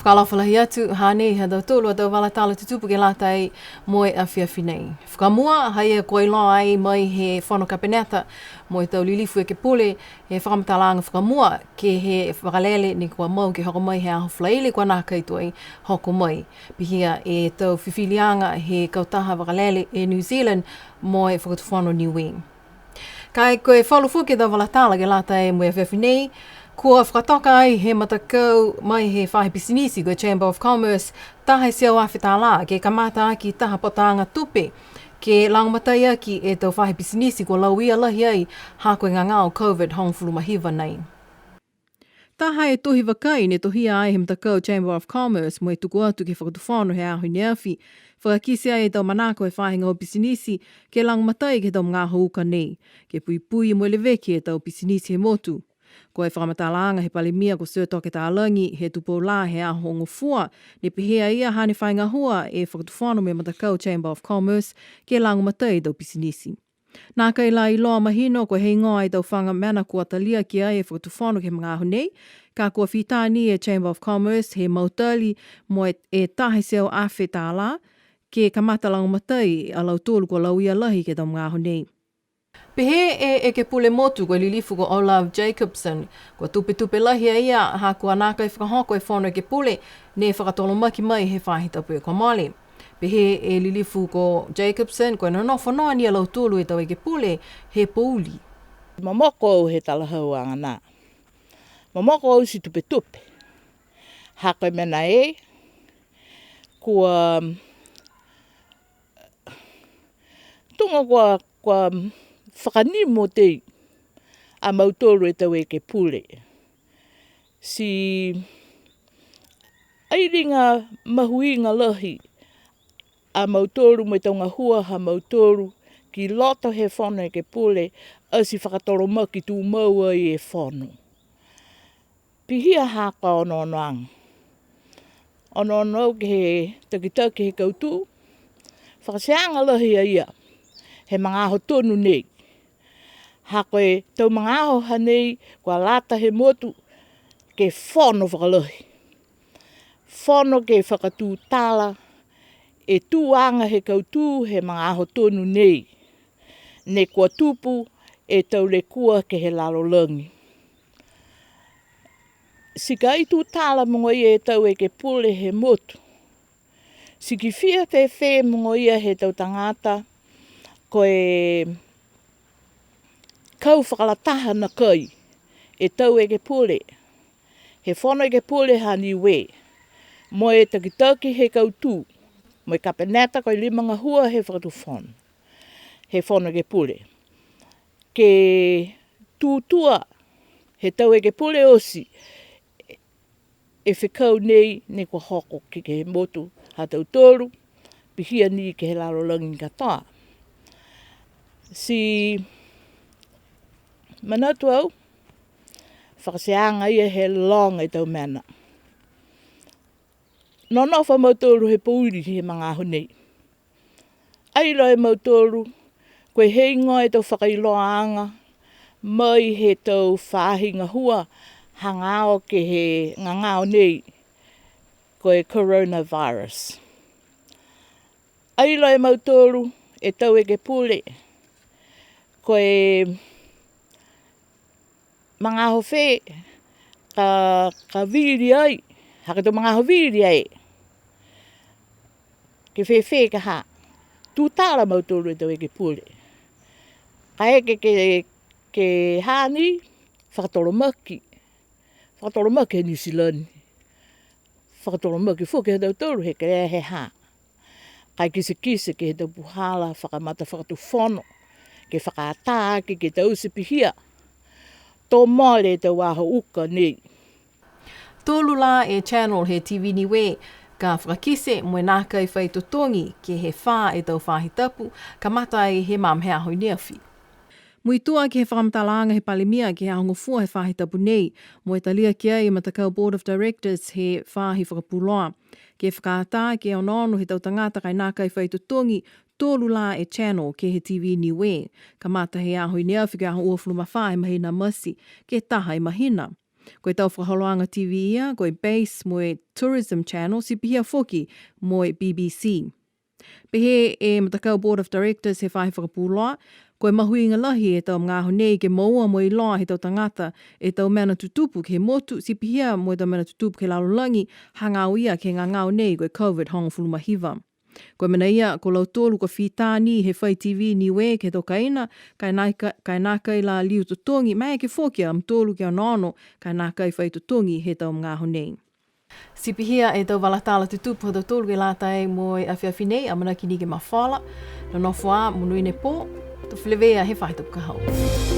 Whakalawhalahi atu, hane, hada tōlua tau wala tāla tutupu ke lātai moe a whiawhi nei. Whakamua, hai e koe loa ai mai he whano kapeneta, moe tau lilifu e ke pule, he whakamatalaanga whakamua ke he whakalele ni kua mau ke hoko mai he aho whlaile kua nā kaitoi hoko mai. Pihia e tau whiwhilianga he kautaha whakalele e New Zealand moe whakatuwhano Niue. Kai koe whalu fuke tau wala tāla ke lātai moe a whiawhi nei, kua whakatoka ai he matakau mai he whahi pisinisi koe Chamber of Commerce tahe seo awhita la ke kamata aki taha potanga tupe ke langmatai aki e tau whahi pisinisi kua lauia lahi ai ha koe ngā ngāo COVID hongfulu mahiwa nei. Taha e tohi wakai ne tohia ai he matakau Chamber of Commerce mo e tuku atu ke whakatuwhano he ahui ne awhi whakakisi ai e tau manako e whahi ngau pisinisi ke langmatai ke tau mga hauka nei ke pui pui mo le veki e tau pisinisi he motu. Ko e whakamatalaanga he palimia ko Sir Toke Tālangi he tupo la he aho ngofua ne pihea ia hane whainga hua e whakatuwhano me matakau Chamber of Commerce ke langumatai tau pisinisi. Nā kai la i loa mahino ko hei ngoa i tau whanga mana kua talia ki ai e whakatuwhano ke mga aho nei, ka kua whitāni e Chamber of Commerce he mautali mo e tahe seo awhi tā la ke kamata langumatai a lau tōlu ko lau ia lahi ke tau mga aho nei. Pehe e ke pule motu ko lilifu ko Olaf Jacobson, ko tupe lahi ia ha kua nākai whakahoko e whono ke pule ne whakatolo maki mai he whahi tapu e komale. Pehe e lilifu ko Jacobson, ko no whanoa ni a lau tūlu e tau e ke pule he pouli. Mamoko au he talahauanga nā. Mamoko au si tupe. Ha koe mena e, kua tunga kua whakanimo te a mautoro e tau e ke pule. Si airinga mahuinga lahi a mautoro me taunga hua ha mautoro ki loto he whono e ke pule a si whakatoro maki tū maua i e whono. Pihia haka ono au ke he takitaki he kautū, whakaseanga lahi a ia, he mga aho tonu nei. Ha koe tau mga aho hanei, kua lata he motu, ke whono whakalohi. Whono ke whakatū tāla, e tūanga he kautū he mga aho tonu nei. Ne kua tupu e tau le kua ke he lalolangi. Sika i tū tāla mongo ia e tau e ke pule he motu. Siki fia te mongo ia he tau tangata, koe kau whakalataha na kai, e tau e ke pule. He whono e ke pule ha Niue, mo e takitaki he kautū, mo e kapeneta koe limanga hua he whakatu whono. He whono e ke pule. Ke tūtua, he tau e ke pule osi, e whikau nei ne kua hoko ki ke he motu ha tau tōru, pihia ni ke he larolangi katoa. Si manatu au, whakaseanga ia he longa i tau mana. Nono wha mautoro he pouri he mga aho nei. Ailo e mautoro, koe hei ngoa e tau whakailoaanga, mai he tau whāhinga hua, hangao ke he ngangao nei, koe coronavirus. Ailo e mautoro, e tau e ke pule, koe mga aho whē, ka viri ai, haka tau mga aho viri ai. Ke whē ka ha, tū tāla mautoro e tau e ke pule. Ka eke ke hāni, whakatoro maki. Whakatoro maki he New Zealand. Whakatoro maki fuke he tau tōru he karea he ha. Kai kise ke he tau puhala, whakamata whakatu whono. Ke whakaataki ke tau sipihia. Tō mole e tau aho uka nei. Tōlu la e channel he TV Niue, ka whakakise mo e nākai whai totongi ke he whā e tau whahi tapu, ka mata e he mam hea hoi neawhi. Mui tua ki he whakamtalanga he palimia ki he ahongofua he whahi tapu nei, mo e talia ki ai matakau Board of Directors he whahi whakapuloa. Ke whakaata ke ono he tau tangata kai nākai whai totongi, tōlu la e channel ke he TV Niue, ka mata he ahoi neawhi ke aho uafulu mawha he mahina masi, ke taha e mahina. Koe tau whakaholoanga TV ia, koe base mo tourism channel, si pihia foki mo BBC. Pehe e matakau Board of Directors he whai whakapūloa, koe mahui inga lahi e tau ngāho nei ke maua mo I loa he tau tangata e tau mena tutupu ke motu, si pihia mo tau mena tutupu ke lalolangi, hangau ia ke ngā ngāo nei koe COVID honga fulumahiva. Koe mena ia, ko lau tōlu ko whitāni he whai TV Niue ke tau kaina, kai nākai la liu tutongi, mai ke whokia am tōlu ke anono, kai nākai whai tutongi he tau ngāho nei. Sipihia e tau walatala tutupu tau tōlu ke lātai mo I awhiawhi nei, amana ki nige mawhala, no nofua munui ne pō, tu whilewea he whaitupu ka hau.